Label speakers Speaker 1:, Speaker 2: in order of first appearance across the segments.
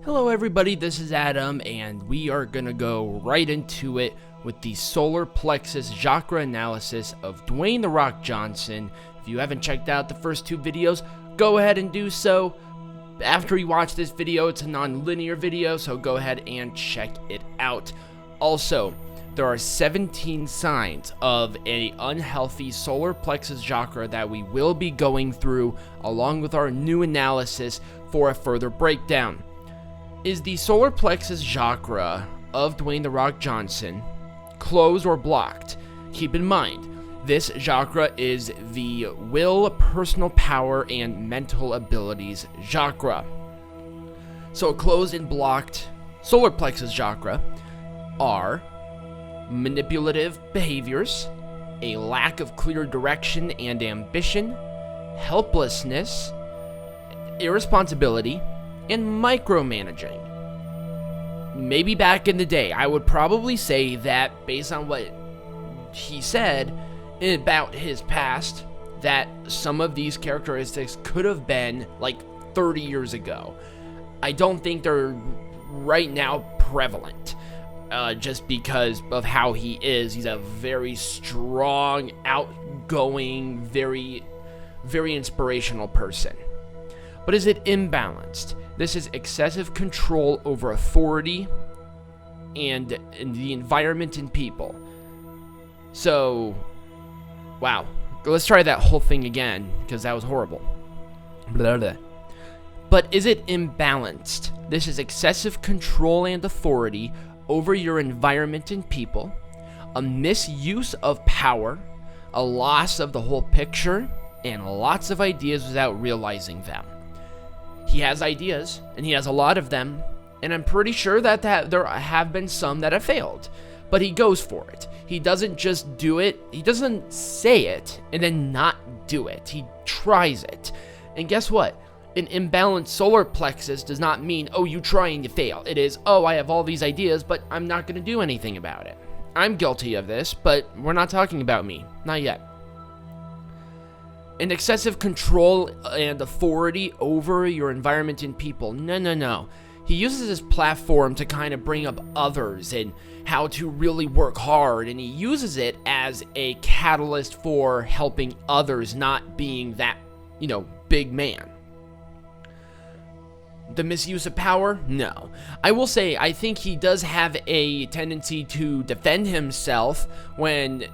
Speaker 1: Hello everybody, this is Adam, and we are gonna go right into it with the solar plexus chakra analysis of Dwayne "The Rock" Johnson. If you haven't checked out the first two videos, go ahead and do so. After you watch this video, it's a non-linear video, so go ahead and check it out. Also, there are 17 signs of an unhealthy solar plexus chakra that we will be going through along with our new analysis for a further breakdown. Is the solar plexus chakra of Dwayne "The Rock" Johnson closed or blocked? Keep in mind, this chakra is the will, personal power, and mental abilities chakra. So closed and blocked solar plexus chakra are manipulative behaviors, a lack of clear direction and ambition, helplessness, irresponsibility, and micromanaging. Maybe back in the day, I would probably say that based on what he said about his past, that some of these characteristics could have been like 30 years ago. I don't think they're right now prevalent, just because of how he is. He's a very strong, outgoing, very, very inspirational person. But is it imbalanced? This is excessive control over authority and the environment and people. So, wow. Let's try that whole thing again, because that was horrible. Blah, blah. But is it imbalanced? This is excessive control and authority over your environment and people, a misuse of power, a loss of the whole picture, and lots of ideas without realizing them. He has ideas, and he has a lot of them, and I'm pretty sure that there have been some that have failed, but he goes for it. He doesn't just do it, he doesn't say it, and then not do it. He tries it. And guess what? An imbalanced solar plexus does not mean, oh, you try and you fail. It is, oh, I have all these ideas, but I'm not going to do anything about it. I'm guilty of this, but we're not talking about me. Not yet. An excessive control and authority over your environment and people. No. He uses his platform to kind of bring up others and how to really work hard, and he uses it as a catalyst for helping others, not being that, big man. The misuse of power? No. I will say, I think he does have a tendency to defend himself when,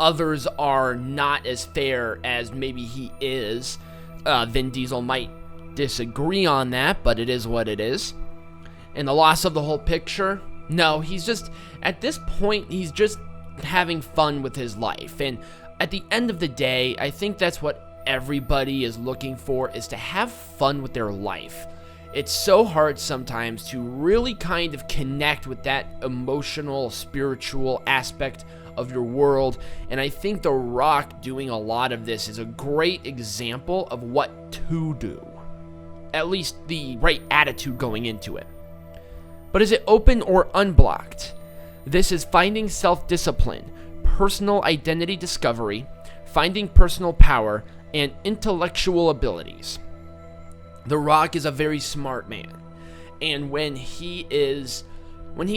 Speaker 1: others are not as fair as maybe he is. Vin Diesel might disagree on that, but it is what it is. And the loss of the whole picture? No, he's just, at this point, he's just having fun with his life. And at the end of the day, I think that's what everybody is looking for, is to have fun with their life. It's so hard sometimes to really kind of connect with that emotional, spiritual aspect of your world, and I think The Rock doing a lot of this is a great example of what to do. At least the right attitude going into it. But is it open or unblocked? This is finding self-discipline, personal identity discovery, finding personal power, and intellectual abilities. The Rock is a very smart man, and when he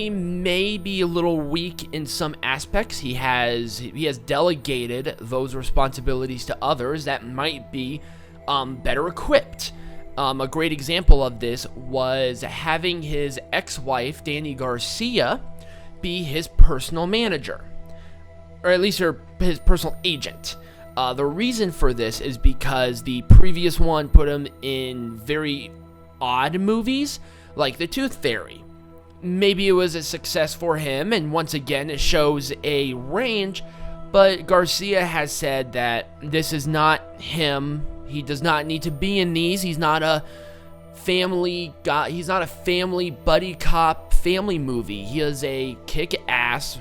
Speaker 1: may be a little weak in some aspects, he has delegated those responsibilities to others that might be better equipped. A great example of this was having his ex-wife, Dany Garcia, be his personal manager, or at least his personal agent. The reason for this is because the previous one put him in very odd movies, like The Tooth Fairy. Maybe it was a success for him, and once again, it shows a range, but Garcia has said that this is not him. He does not need to be in these. He's not a family guy. He's not a family buddy cop family movie. He is a kick-ass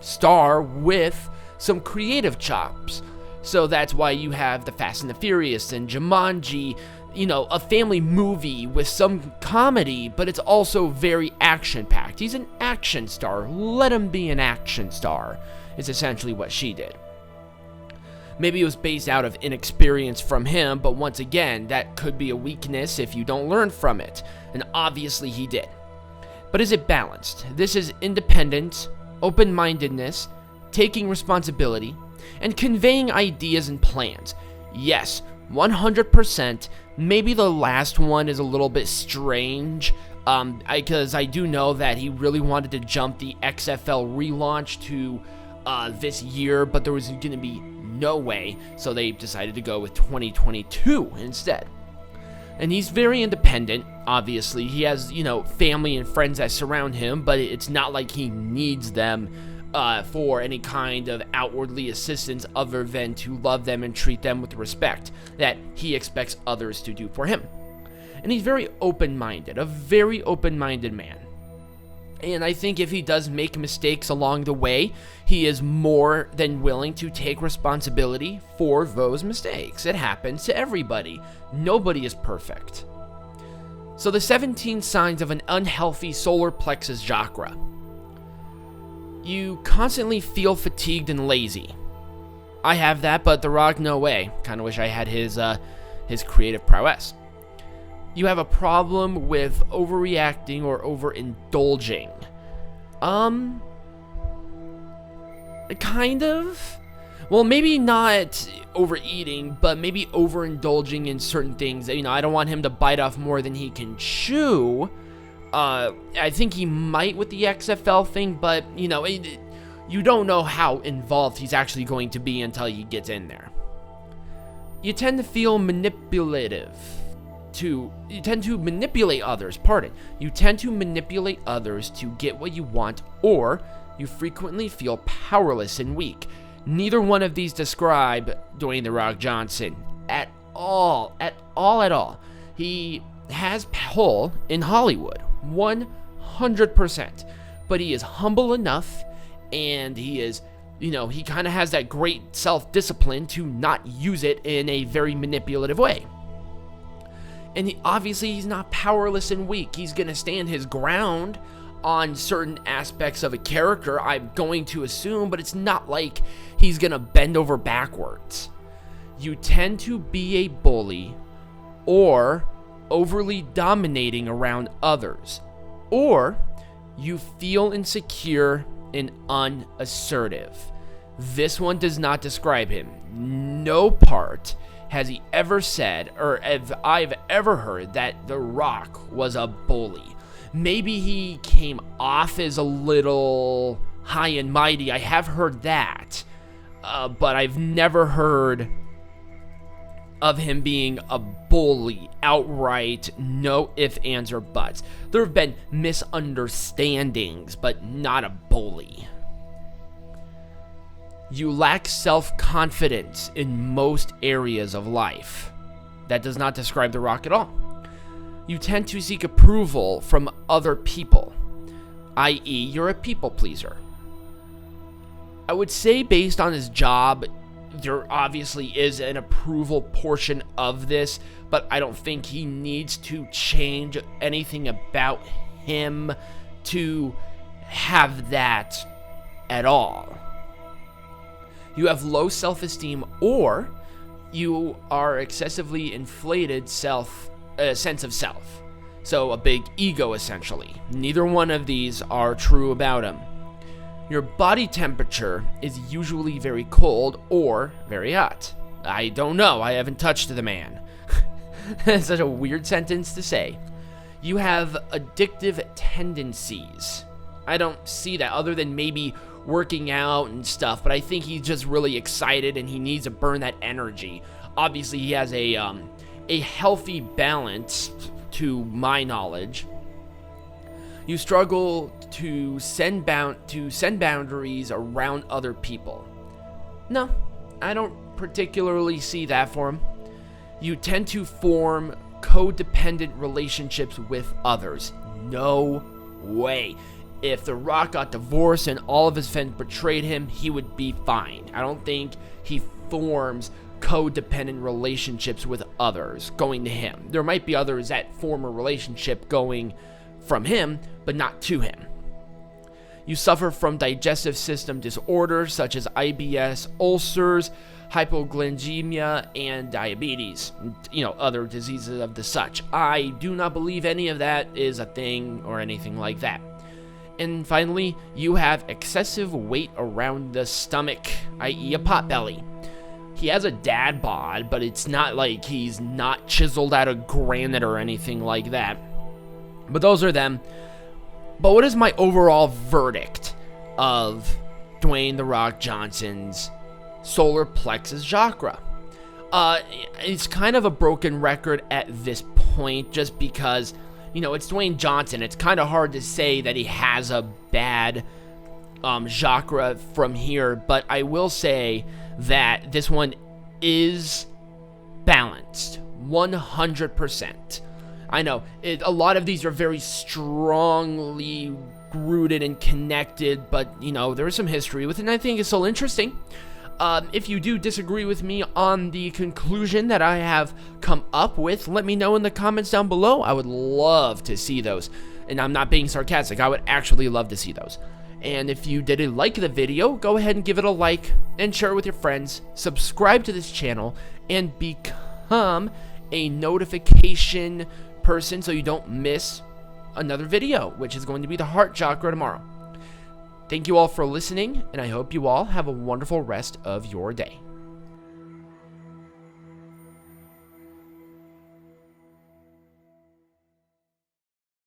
Speaker 1: star with some creative chops. So that's why you have the Fast and the Furious and Jumanji, a family movie with some comedy, but it's also very action-packed. He's an action star. Let him be an action star, is essentially what she did. Maybe it was based out of inexperience from him, but once again, that could be a weakness if you don't learn from it, and obviously he did. But is it balanced? This is independence, open-mindedness, taking responsibility, and conveying ideas and plans. Yes, 100%. Maybe the last one is a little bit strange, because I do know that he really wanted to jump the XFL relaunch to this year, but there was going to be no way, so they decided to go with 2022 instead. And he's very independent, obviously. He has, family and friends that surround him, but it's not like he needs them for any kind of outwardly assistance other than to love them and treat them with respect that he expects others to do for him. And he's very open-minded, a very open-minded man. And I think if he does make mistakes along the way, he is more than willing to take responsibility for those mistakes. It happens to everybody. Nobody is perfect. So the 17 signs of an unhealthy solar plexus chakra. You constantly feel fatigued and lazy. I have that, but The Rock, no way. Kind of wish I had his creative prowess. You have a problem with overreacting or overindulging. Kind of. Well, maybe not overeating, but maybe overindulging in certain things. I don't want him to bite off more than he can chew. I think he might with the XFL thing, but, you don't know how involved he's actually going to be until he gets in there. You tend to feel manipulative. You tend to manipulate others to get what you want, or you frequently feel powerless and weak. Neither one of these describe Dwayne "The Rock" Johnson at all. He has pull in Hollywood, 100%, but he is humble enough, and he is, he kind of has that great self-discipline to not use it in a very manipulative way. And obviously he's not powerless and weak. He's going to stand his ground on certain aspects of a character, I'm going to assume, but it's not like he's going to bend over backwards. You tend to be a bully or overly dominating around others, or you feel insecure and unassertive. This one does not describe him. No part has he ever said, or have I've ever heard, that The Rock was a bully. Maybe he came off as a little high and mighty. I have heard that, but I've never heard of him being a bully outright. No ifs, ands, or buts. There have been misunderstandings, but not a bully. You lack self-confidence in most areas of life. That does not describe The Rock at all. You tend to seek approval from other people, i.e., you're a people pleaser. I would say based on his job, there obviously is an approval portion of this, but I don't think he needs to change anything about him to have that at all. You have low self-esteem, or you are excessively inflated sense of self. So a big ego, essentially. Neither one of these are true about him. Your body temperature is usually very cold or very hot. I don't know. I haven't touched the man. That's such a weird sentence to say. You have addictive tendencies. I don't see that other than maybe working out and stuff, but I think he's just really excited and he needs to burn that energy. Obviously, he has a healthy balance, to my knowledge. You struggle to send boundaries around other people. No, I don't particularly see that for him. You tend to form codependent relationships with others. No way. If The Rock got divorced and all of his friends betrayed him, he would be fine. I don't think he forms codependent relationships with others going to him. There might be others that form a relationship going from him, but not to him. You suffer from digestive system disorders such as IBS, ulcers, hypoglycemia, and diabetes, other diseases of the such. I do not believe any of that is a thing or anything like that. And finally, you have excessive weight around the stomach, i.e. a pot belly. He has a dad bod, but it's not like he's not chiseled out of granite or anything like that. But those are them. But what is my overall verdict of Dwayne "The Rock" Johnson's solar plexus chakra? It's kind of a broken record at this point, just because, it's Dwayne Johnson. It's kind of hard to say that he has a bad chakra from here, but I will say that this one is balanced 100%. I know a lot of these are very strongly rooted and connected, but there is some history with it, and I think it's still interesting. If you do disagree with me on the conclusion that I have come up with, let me know in the comments down below. I would love to see those, and I'm not being sarcastic. I would actually love to see those. And if you did like the video, go ahead and give it a like and share it with your friends. Subscribe to this channel and become a notification person so you don't miss another video, which is going to be the heart chakra tomorrow. Thank you all for listening, and I hope you all have a wonderful rest of your day.